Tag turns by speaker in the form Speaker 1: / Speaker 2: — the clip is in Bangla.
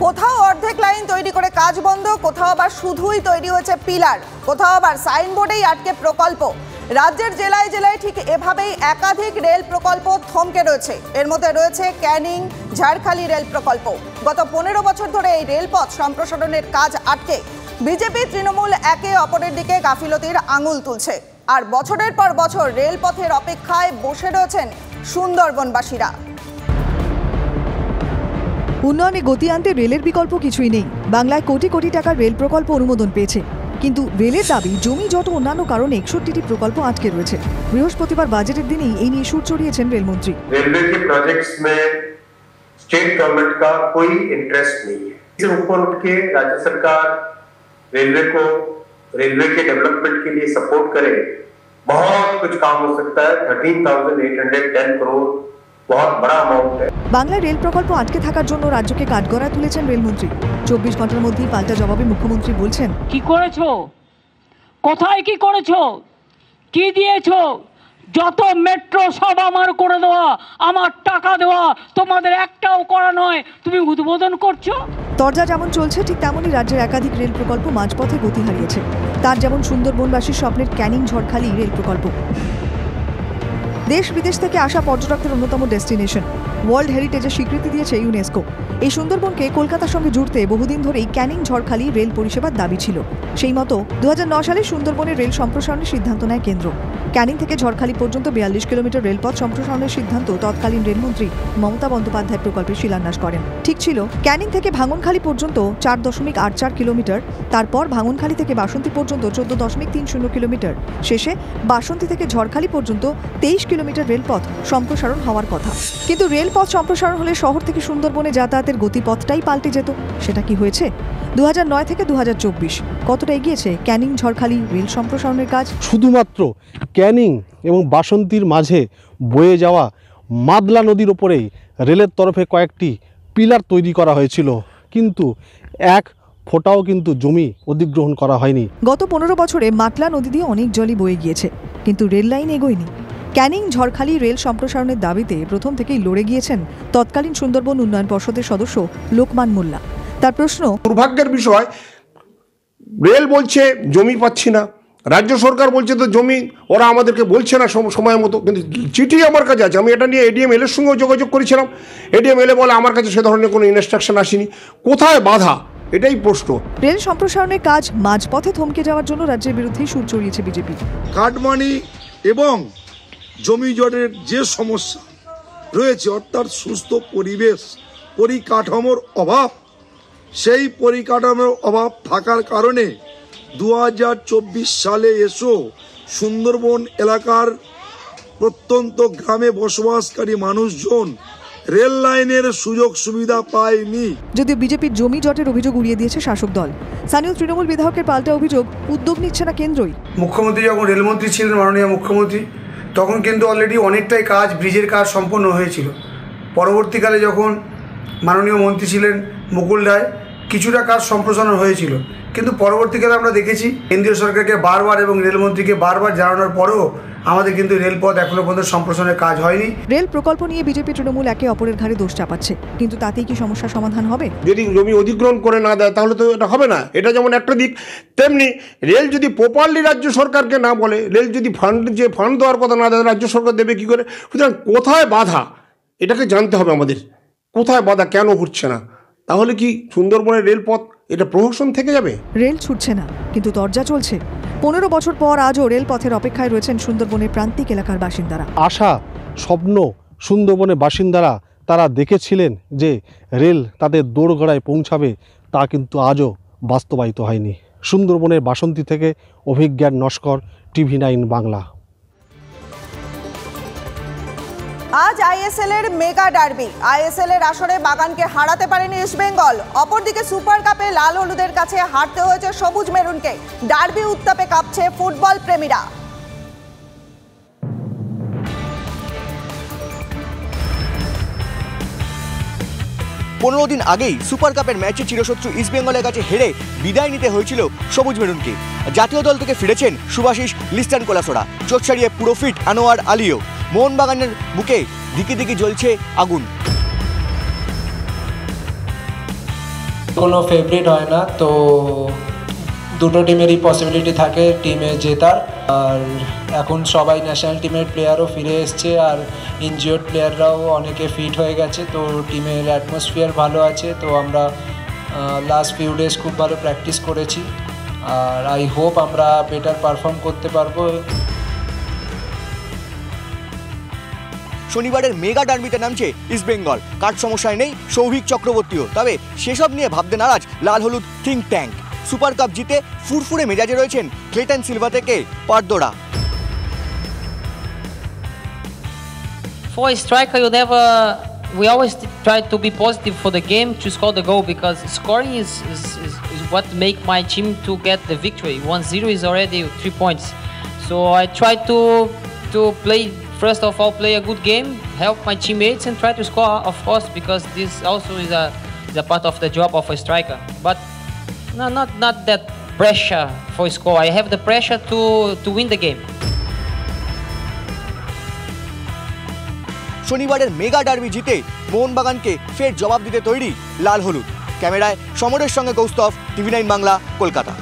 Speaker 1: কোথাও অর্ধেক লাইন তৈরি করে কাজ বন্ধ, কোথাও আবার শুধুই তৈরি হয়েছে পিলার, কোথাও আবার সাইনবোর্ডেই আটকে প্রকল্প। রাজ্যের জেলায় জেলায় ঠিক এভাবেই একাধিক রেল প্রকল্প থমকে রয়েছে। এর মধ্যে রয়েছে ক্যানিং ঝাড়খালি রেল প্রকল্প। গত 15 বছর ধরে এই রেলপথ সম্প্রসারণের কাজ আটকে বিজেপি তৃণমূল একে অপরের দিকে গাফিলতির আঙুল তুলছে। আর বছরের পর বছর রেলপথের অপেক্ষায় বসে রয়েছেন সুন্দরবনবাসীরা।
Speaker 2: উন্নয়নে গতি আনতে রেলের বিকল্প কিছুই নেই। বাংলায় কোটি কোটি টাকার রেল প্রকল্প অনুমোদন পেয়েছে, কিন্তু রেলের দাবি জমি জট অন্যান্য কারণে 61টি প্রকল্প আটকে রয়েছে। বৃহস্পতিবার বাজেটের দিনেই এই নিয়ে সুর চড়িয়েছেন রেলমন্ত্রী।
Speaker 3: रेलवे के प्रोजेक्ट्स में स्टेट गवर्नमेंट का कोई इंटरेस्ट नहीं है। इससे ऊपर उठ के राज्य सरकार रेलवे के डेवलपमेंट के लिए सपोर्ट करे, बहुत कुछ काम हो सकता है। 13,810 करोड़ बहुत बड़ा अमाउंट है।
Speaker 2: বাংলায় রেল প্রকল্প আটকে থাকার জন্য রাজ্যকে কাঠগড়ায় তুলেছেন রেলমন্ত্রী। 24 ঘন্টার মধ্যেই পাল্টা জবাবে মুখ্যমন্ত্রী বলছেন,
Speaker 4: কি করেছো, কোথায় কি করেছো, কি দিয়েছো? যত মেট্রো সব আমার করে দেওয়া, আমার টাকা দেওয়া, তোমাদের একটাও করা নয়, তুমি উদ্বোধন করছো।
Speaker 2: তরজা যেমন চলছে ঠিক তেমনই রাজ্যের একাধিক রেল প্রকল্প মাঝপথে গতি হারিয়েছে। তার যেমন সুন্দরবনবাসীর স্বপ্নের ক্যানিং ঝড়খালি রেল প্রকল্প। দেশ বিদেশ থেকে আসা পর্যটকদের অন্যতম ডেস্টিনেশন, ওয়ার্ল্ড হেরিটেজের স্বীকৃতি দিয়েছে ইউনেস্কো। এই সুন্দরবনকে কলকাতার সঙ্গে জুড়তে বহুদিন ধরেই ক্যানিং ঝড়খালি রেল পরিষেবার দাবি ছিল। সেই মতো 2009 সালে সুন্দরবনের রেল সম্প্রসারণের সিদ্ধান্ত নেয় কেন্দ্র। ক্যানিং থেকে ঝড়খালি পর্যন্ত 42 কিলোমিটার রেলপথ সম্প্রসারণের সিদ্ধান্ত তৎকালীন রেলমন্ত্রী মমতা বন্দ্যোপাধ্যায় প্রকল্পের শিলান্যাস করেন। ঠিক ছিল ক্যানিং থেকে ভাঙনখালি পর্যন্ত 4.84 কিলোমিটার, তারপর ভাঙনখালি থেকে বাসন্তী পর্যন্ত 14.30 কিলোমিটার, শেষে বাসন্তী থেকে ঝড়খালি পর্যন্ত 23 কিলোমিটার রেলপথ সম্প্রসারণ হওয়ার কথা। কিন্তু রেলপথ সম্প্রসারণ হলে শহর থেকে সুন্দরবনে যাতায়াতের গতিপথটাই পাল্টে যেত। সেটা কি হয়েছে? 2009 থেকে 2024 কতটা এগিয়েছে ক্যানিং ঝড়খালি রেল সম্প্রসারণের কাজ?
Speaker 5: শুধুমাত্র ক্যানিং এবং বাসন্তীর মাঝে বয়ে যাওয়া মাদলা নদীর ওপরেই রেলের তরফে কয়েকটি পিলার তৈরি করা হয়েছিল, কিন্তু এক ফোঁটাও কিন্তু জমি অধিগ্রহণ করা হয়নি।
Speaker 2: গত 15 বছরে মাতলা নদী দিয়ে অনেক জলই বয়ে গিয়েছে, কিন্তু রেল লাইন এগোয়নি। ক্যানিং ঝড়খালি রেল সম্প্রসারণের দাবিতে প্রথম থেকেই লড়ে গিয়েছেন তৎকালীন সুন্দরবন উন্নয়ন পর্ষদের সদস্য লোকমান মোল্লা। তার প্রশ্ন,
Speaker 6: দুর্ভাগ্যের বিষয়, রেল বলছে জমি পাচ্ছি না, রাজ্য সরকার বলছে তো জমি ওরা আমাদেরকে বলছে না সময় মতো, কিন্তু চিঠি আমার কাছে আছে। আমি এটা নিয়ে এডিএম এলের সঙ্গেও যোগাযোগ করেছিলাম। এডিএম এলে বলে আমার কাছে সে ধরনের কোনো ইনস্ট্রাকশন আসেনি। কোথায় বাধা, এটাই প্রশ্ন।
Speaker 2: রেল সম্প্রসারণের কাজ মাঝপথে থমকে যাওয়ার জন্য রাজ্যের বিরুদ্ধেই সুর চড়িয়েছে বিজেপি।
Speaker 7: কাটমানি এবং জমি জটের যে সমস্যা রয়েছে, অর্থাৎ সুস্থ পরিবেশ, পরিকাঠামোর অভাব, সেই পরিকাঠামোর অভাব থাকার কারণে 2024 সালে এসো সুন্দরবন এলাকার প্রত্যন্ত গ্রামে বসবাসকারী মানুষজন রেল লাইনের সুযোগ সুবিধা পায়নি।
Speaker 2: যদিও বিজেপির জমি জটের অভিযোগ উড়িয়ে দিয়েছে শাসক দল। স্থানীয় তৃণমূল বিধায়কের পাল্টা অভিযোগ, উদ্যোগ নিচ্ছে না কেন্দ্রই।
Speaker 8: মুখ্যমন্ত্রী যখন রেলমন্ত্রী ছিলেন, মাননীয় মুখ্যমন্ত্রী, তখন কিন্তু অলরেডি অনেকটাই কাজ, ব্রিজের কাজ সম্পন্ন হয়েছিল। পরবর্তীকালে যখন মাননীয় মন্ত্রী ছিলেন মুকুল রায়, কিছুটা কাজ সম্প্রসারণ হয়েছিল, কিন্তু পরবর্তীকালে আমরা দেখেছি কেন্দ্রীয় সরকারকে বারবার এবং রেলমন্ত্রীকে বারবার জানানোর পরেও আমাদের কিন্তু রেলপথ এখনো পর্যন্ত সম্প্রসারণের কাজ হয়নি।
Speaker 2: রেল প্রকল্প নিয়ে বিজেপি তৃণমূল একে অপরের ঘাড়ে দোষ চাপাচ্ছে, কিন্তু তাতেই কি সমস্যার সমাধান হবে?
Speaker 6: যদি জমি অধিগ্রহণ করে না দেয় তাহলে তো এটা হবে না। এটা যেমন একটা দিক, তেমনি রেল যদি প্রপারলি রাজ্য সরকারকে না বলে, রেল যদি ফান্ড দেওয়ার কথা না দেয়, রাজ্য সরকার দেবে কি করে? সুতরাং কোথায় বাধা, এটাকে জানতে হবে আমাদের। কোথায় বাধা, কেন হচ্ছে না? তাহলে কি সুন্দরবনের রেলপথ এটা প্রহসন থেকে যাবে?
Speaker 2: রেল ছুটছে না, কিন্তু দরজা চলছে। 15 বছর পর আজও রেলপথের অপেক্ষায় রয়েছেন সুন্দরবনের প্রান্তিক এলাকার বাসিন্দারা।
Speaker 5: আশা স্বপ্ন সুন্দরবনের বাসিন্দারা তারা দেখেছিলেন যে রেল তাদের দোরগোড়ায় পৌঁছাবে, তা কিন্তু আজও বাস্তবায়িত হয়নি। সুন্দরবনের বাসন্তী থেকে অভিজ্ঞান নস্কর, TV9 বাংলা।
Speaker 1: আজ আইএসএল এর মেগা ডার্বি। আইএসএল এর আসরে বাগানকে হারাতে পারেনি ইস্টবেঙ্গল। অপরদিকে সুপার কাপে লাল হলুদের কাছে হারতে হয়েছে সবুজ মেরুনকে। ডার্বি উত্তাপে কাঁপছে ফুটবল প্রেমীরা।
Speaker 9: 15 দিন আগেই সুপার কাপের ম্যাচে চিরশত্রু ইস্টবেঙ্গলের কাছে হেরে বিদায় নিতে হয়েছিল সবুজ মেরুনকে। জাতীয় দল থেকে ফিরেছেন সুভাশিস লিস্টান কোলাসোরা, চোট সারিয়ে পুরো ফিট আনোয়ার আলীও। মোহনবাগানের বুকে দিকে দিকে জ্বলছে আগুন।
Speaker 10: কোনো ফেভারিট হয় না, তো দুটো টিমেরই পসিবিলিটি থাকে টিমে জেতার। আর এখন সবাই ন্যাশনাল টিমের প্লেয়ারও ফিরে এসছে, আর ইনজিওর্ড প্লেয়াররাও অনেকে ফিট হয়ে গেছে, তো টিমের অ্যাটমসফিয়ার ভালো আছে। তো আমরা লাস্ট ফিউ ডেজ খুব ভালো প্র্যাকটিস করেছি, আর আই হোপ আমরা বেটার পারফর্ম করতে পারবো।
Speaker 9: শনিবারের মেগা ডার্বিতে নামছে ইস্টবেঙ্গল। কাঠ সমস্যায় নেই সৌভিক চক্রবর্তীও, তবে সেসব নিয়ে ভাবতে নারাজ লাল হলুদ থিঙ্ক ট্যাঙ্ক। সুপার কাপ জিতে ফুরফুরে মেজাজে রয়েছেন ক্লেটন সিলভা থেকে পারদোড়া।
Speaker 11: For a striker, we always try to be positive for the game to score the goal, because scoring is what make my team to get the victory. 1-0 is already 3 points. So I try to play, first of all, play a good game, help my teammates and try to score, of course, because this also is a part of the job of a striker. But no, not that pressure for score. I have the pressure to win the game.
Speaker 9: শনিবারের মেগা ডার্বি জিতে মোহনবাগানকে ফের জবাব দিতে তৈরি লাল হলুদ। ক্যামেরায় সমরের সঙ্গে কৌস্তভ, TV9 বাংলা, কলকাতা।